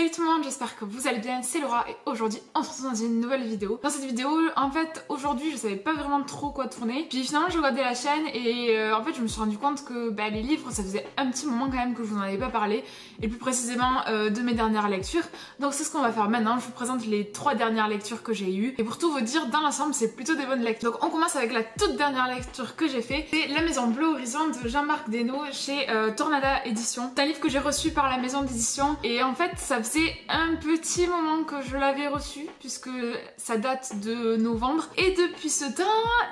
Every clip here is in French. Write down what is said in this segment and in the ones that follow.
Salut tout le monde, j'espère que vous allez bien, c'est Laura et aujourd'hui on se retrouve dans une nouvelle vidéo. Dans cette vidéo, en fait, aujourd'hui je savais pas vraiment trop quoi tourner. Puis finalement je regardais la chaîne et en fait je me suis rendu compte que les livres ça faisait un petit moment quand même que je vous en avais pas parlé. Et plus précisément de mes dernières lectures. Donc c'est ce qu'on va faire maintenant, je vous présente les 3 dernières lectures que j'ai eues. Et pour tout vous dire, dans l'ensemble c'est plutôt des bonnes lectures. Donc on commence avec la toute dernière lecture que j'ai fait. C'est La Maison Bleu Horizon de Jean-Marc Desnos chez Tornada Édition. C'est un livre que j'ai reçu par la maison d'édition et en fait ça faisait un petit moment que je l'avais reçu puisque ça date de novembre et depuis ce temps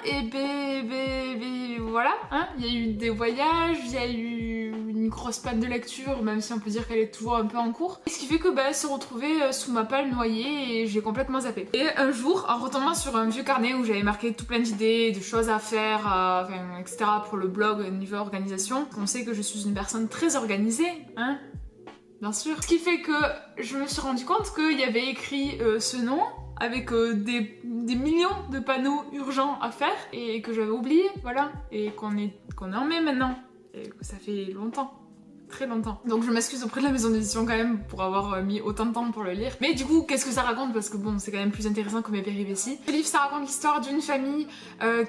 et voilà hein, il y a eu des voyages, il y a eu une grosse panne de lecture même si on peut dire qu'elle est toujours un peu en cours, ce qui fait que elle se retrouvait sous ma palle noyée et j'ai complètement zappé. Et un jour en retombant sur un vieux carnet où j'avais marqué tout plein d'idées, de choses à faire, etc. pour le blog niveau organisation, on sait que je suis une personne très organisée hein, bien sûr. Ce qui fait que je me suis rendu compte qu'il y avait écrit ce nom avec des millions de panneaux urgents à faire et que j'avais oublié, voilà. Et qu'on est en mai maintenant et que ça fait longtemps. Très longtemps. Donc je m'excuse auprès de la maison d'édition quand même pour avoir mis autant de temps pour le lire. Mais du coup, qu'est-ce que ça raconte? Parce que bon, c'est quand même plus intéressant que mes péripéties. Ce livre, ça raconte l'histoire d'une famille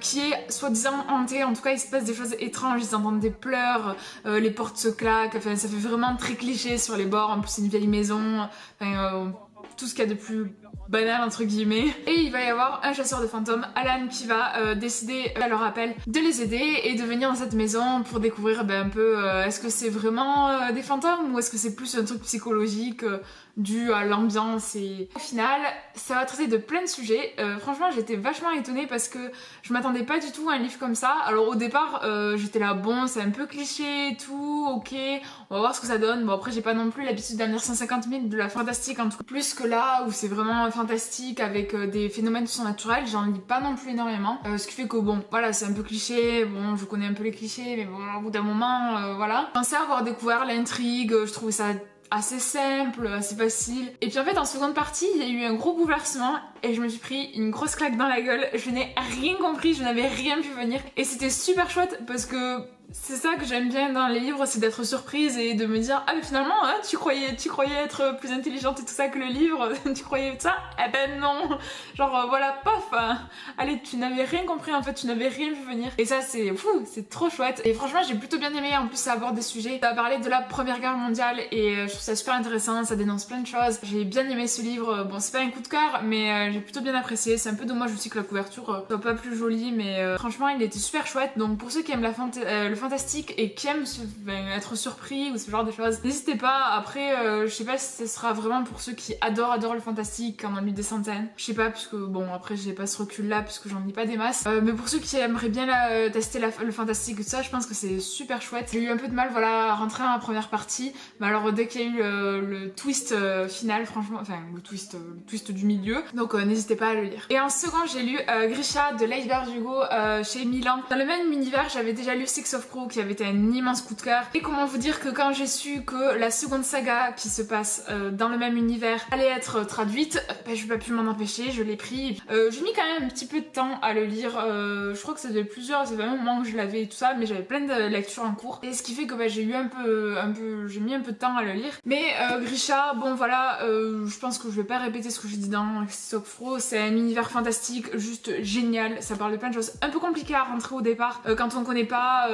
qui est soi-disant hantée. En tout cas, il se passe des choses étranges. Ils entendent des pleurs, les portes se claquent. Enfin, ça fait vraiment très cliché sur les bords. En plus, c'est une vieille maison. Enfin, tout ce qu'il y a de plus banal entre guillemets. Et il va y avoir un chasseur de fantômes, Alan, qui va décider à leur appel de les aider et de venir dans cette maison pour découvrir un peu est-ce que c'est vraiment des fantômes ou est-ce que c'est plus un truc psychologique dû à l'ambiance. Et au final ça va traiter de plein de sujets. Franchement j'étais vachement étonnée parce que je m'attendais pas du tout à un livre comme ça. Alors au départ j'étais là bon c'est un peu cliché et tout, ok on va voir ce que ça donne. Bon après j'ai pas non plus l'habitude d'amener 150 000 de la fantastique en tout cas, plus que là où c'est vraiment fantastique avec des phénomènes surnaturels, j'en lis pas non plus énormément. Ce qui fait que bon voilà c'est un peu cliché, bon je connais un peu les clichés mais bon au bout d'un moment voilà. Je pensais avoir découvert l'intrigue, je trouvais ça assez simple, assez facile. Et puis en fait en seconde partie il y a eu un gros bouleversement et je me suis pris une grosse claque dans la gueule. Je n'ai rien compris, je n'avais rien pu venir et c'était super chouette parce que c'est ça que j'aime bien dans les livres, c'est d'être surprise et de me dire ah mais finalement hein, tu croyais être plus intelligente et tout ça que le livre, tu croyais ça? Eh ben non, genre voilà pof hein. Allez tu n'avais rien compris en fait, tu n'avais rien vu venir et ça c'est fou, c'est trop chouette et franchement j'ai plutôt bien aimé. En plus ça aborde des sujets, ça va parler de la première guerre mondiale et je trouve ça super intéressant, ça dénonce plein de choses. J'ai bien aimé ce livre, bon c'est pas un coup de cœur mais j'ai plutôt bien apprécié. C'est un peu dommage aussi que la couverture soit pas plus jolie mais franchement il était super chouette. Donc pour ceux qui aiment le fantastique et qui aiment être surpris ou ce genre de choses, n'hésitez pas. Après je sais pas si ce sera vraiment pour ceux qui adorent le fantastique, qui en ont lu des centaines, je sais pas puisque bon après j'ai pas ce recul là puisque j'en lis pas des masses, mais pour ceux qui aimeraient bien tester le fantastique et tout ça, je pense que c'est super chouette. J'ai eu un peu de mal voilà à rentrer dans la première partie, mais alors dès qu'il y a eu le twist final, franchement, enfin le twist du milieu, donc n'hésitez pas à le lire. Et en second j'ai lu Grisha de Leigh Bardugo chez Milan. Dans le même univers j'avais déjà lu Six of Crow qui avait été un immense coup de cœur. Et comment vous dire que quand j'ai su que la seconde saga qui se passe dans le même univers allait être traduite, je n'ai pas pu m'en empêcher, je l'ai pris. J'ai mis quand même un petit peu de temps à le lire, je crois que ça faisait ça fait un moment que je l'avais et tout ça, mais j'avais plein de lectures en cours. Et ce qui fait que j'ai mis un peu de temps à le lire. Mais Grisha, bon voilà, je pense que je vais pas répéter ce que j'ai dit dans Six of Crow, c'est un univers fantastique juste génial, ça parle de plein de choses un peu compliquées à rentrer au départ, quand on connaît pas,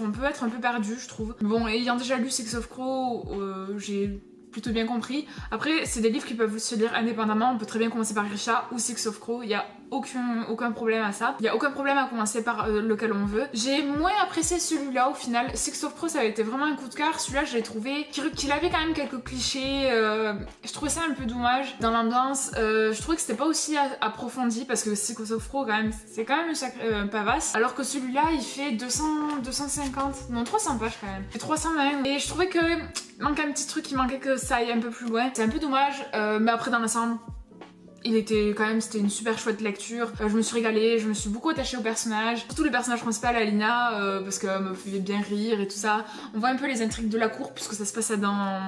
on peut être un peu perdu je trouve. Bon, ayant déjà lu Six of Crow, j'ai plutôt bien compris. Après c'est des livres qui peuvent se lire indépendamment, on peut très bien commencer par Grisha ou Six of Crow, il y a aucun problème à ça. Il y a aucun problème à commencer par lequel on veut. J'ai moins apprécié celui-là au final. Six of Crow ça avait été vraiment un coup de cœur. Celui-là je l'ai trouvé qu'il avait quand même quelques clichés. Je trouvais ça un peu dommage dans l'ambiance. Je trouvais que c'était pas aussi approfondi parce que Six of Crow quand même c'est quand même un pavasse. Alors que celui-là il fait 250, non 300 pages quand même. Il fait 320 et je trouvais que manque un petit truc, il manquait que ça aille un peu plus loin. C'est un peu dommage, mais après dans l'ensemble c'était une super chouette lecture. Je me suis régalée, je me suis beaucoup attachée au personnage, surtout le personnage principal Alina, parce qu'elle me faisait bien rire et tout ça. On voit un peu les intrigues de la cour puisque ça se passe dans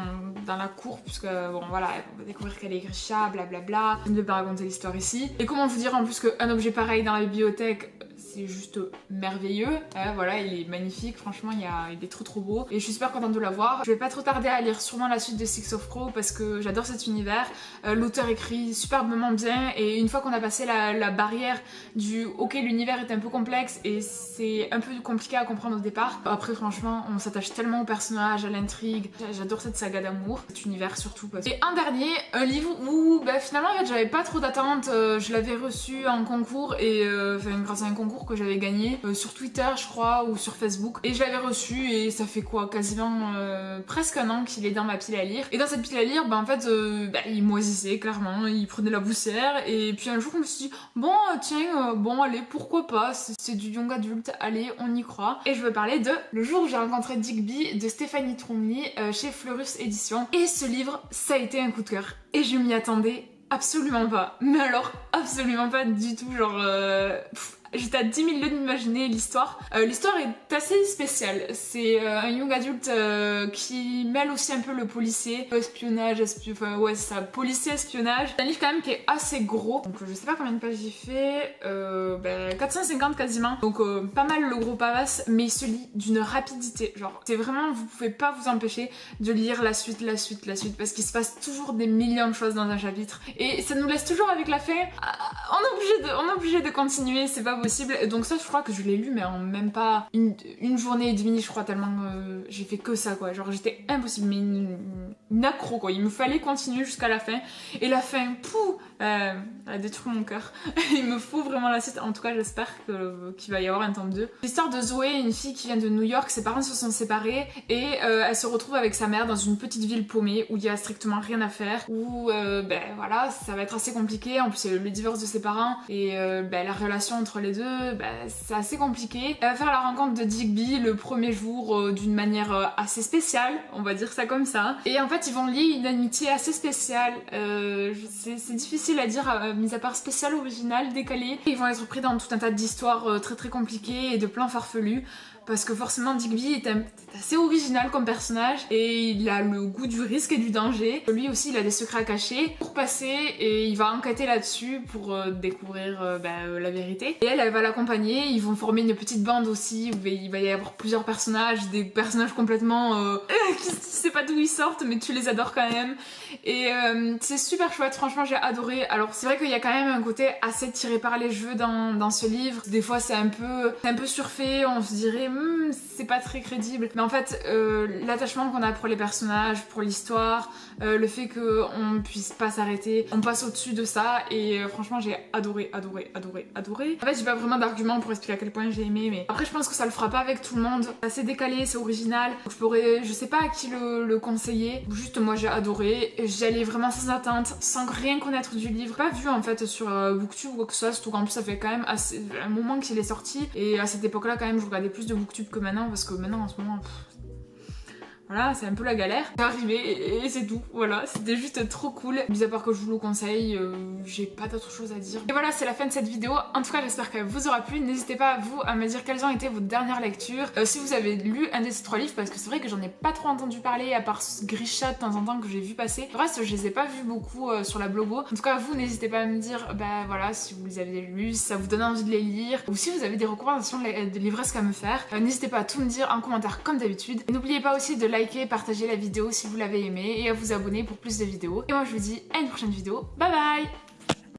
la cour, puisque bon voilà, on va découvrir qu'elle est Grisha, blablabla. Je ne vais pas raconter l'histoire ici. Et comment vous dire en plus qu'un objet pareil dans la bibliothèque c'est juste merveilleux. Voilà, il est magnifique, franchement il est trop beau et je suis super contente de l'avoir. Je vais pas trop tarder à lire sûrement la suite de Six of Crow parce que j'adore cet univers. L'auteur écrit superbement bien et une fois qu'on a passé la barrière du ok, l'univers est un peu complexe et c'est un peu compliqué à comprendre au départ, après franchement on s'attache tellement au personnage, à l'intrigue. J'adore cette saga d'amour, cet univers surtout. Et un dernier, un livre où finalement en fait j'avais pas trop d'attente. Je l'avais reçu en concours et grâce à un concours que j'avais gagné sur Twitter je crois ou sur Facebook, et je l'avais reçu et ça fait quoi, quasiment presque un an qu'il est dans ma pile à lire. Et dans cette pile à lire en fait il moisissait clairement, il prenait la poussière, et puis un jour je me suis dit bon tiens bon allez pourquoi pas, c'est du young adulte, allez on y croit. Et je veux parler de Le jour où j'ai rencontré Digby de Stéphanie Tromly chez Fleurus Éditions. Et ce livre ça a été un coup de cœur et je m'y attendais absolument pas, mais alors absolument pas du tout, genre j'étais à 10 000 lieues d'imaginer l'histoire. L'histoire est assez spéciale. C'est un young adulte qui mêle aussi un peu le policier, espionnage, enfin ouais c'est ça, policier, espionnage. C'est un livre quand même qui est assez gros, donc je sais pas combien de pages il fait, 450 quasiment, donc pas mal le gros pavasse, mais il se lit d'une rapidité, genre c'est vraiment, vous pouvez pas vous empêcher de lire la suite, parce qu'il se passe toujours des millions de choses dans un chapitre, et ça nous laisse toujours avec la fin, on est obligé de continuer, c'est pas possible. Donc ça je crois que je l'ai lu mais en même pas une journée et demie je crois, tellement j'ai fait que ça quoi, genre j'étais impossible, mais une accro quoi, il me fallait continuer jusqu'à la fin, et la fin, pouh, elle a détruit mon cœur. Il me faut vraiment la suite, en tout cas j'espère qu'il va y avoir un tome 2. L'histoire de Zoé, une fille qui vient de New York, ses parents se sont séparés et elle se retrouve avec sa mère dans une petite ville paumée où il y a strictement rien à faire, où voilà, ça va être assez compliqué, en plus c'est le divorce de ses parents et la relation entre les deux, c'est assez compliqué. Elle va faire la rencontre de Digby le premier jour d'une manière assez spéciale, on va dire ça comme ça, et en fait ils vont lier une amitié assez spéciale, c'est difficile à dire, mis à part spécial, original, décalé. Ils vont être pris dans tout un tas d'histoires très compliquées et de plans farfelus, parce que forcément Digby est assez original comme personnage et il a le goût du risque et du danger. Lui aussi il a des secrets à cacher pour passer, et il va enquêter là-dessus pour découvrir la vérité. Et elle va l'accompagner, ils vont former une petite bande aussi où il va y avoir plusieurs personnages, des personnages complètement tu sais pas d'où ils sortent mais tu les adores quand même. Et c'est super chouette, franchement j'ai adoré. Alors c'est vrai qu'il y a quand même un côté assez tiré par les cheveux dans ce livre, des fois c'est un peu surfait, on se dirait c'est pas très crédible, mais en fait l'attachement qu'on a pour les personnages, pour l'histoire, le fait qu'on puisse pas s'arrêter, on passe au-dessus de ça, et franchement j'ai adoré. En fait j'ai pas vraiment d'arguments pour expliquer à quel point j'ai aimé, mais après je pense que ça le fera pas avec tout le monde, c'est assez décalé, c'est original, donc je sais pas à qui le conseiller, juste moi j'ai adoré, j'y allais vraiment sans attente, sans rien connaître du livre, pas vu en fait sur Booktube ou quoi que ce soit, surtout qu'en plus ça fait quand même un moment qu'il est sorti, et à cette époque là quand même je regardais plus de Booktube que maintenant, parce que maintenant en ce moment voilà, c'est un peu la galère. C'est arrivé et c'est tout, voilà, c'était juste trop cool. Mis à part que je vous le conseille, j'ai pas d'autre chose à dire. Et voilà, c'est la fin de cette vidéo. En tout cas, j'espère qu'elle vous aura plu. N'hésitez pas, vous, à me dire quelles ont été vos dernières lectures. Si vous avez lu un de ces 3 livres, parce que c'est vrai que j'en ai pas trop entendu parler, à part Grisha de temps en temps que j'ai vu passer. Le reste, je les ai pas vus beaucoup sur la blogo. En tout cas, vous, n'hésitez pas à me dire, voilà, si vous les avez lus, si ça vous donne envie de les lire, ou si vous avez des recommandations de livresques à me faire. N'hésitez pas à tout me dire en commentaire comme d'habitude. Et n'oubliez pas aussi de liker, partager la vidéo si vous l'avez aimée et à vous abonner pour plus de vidéos. Et moi je vous dis à une prochaine vidéo. Bye bye!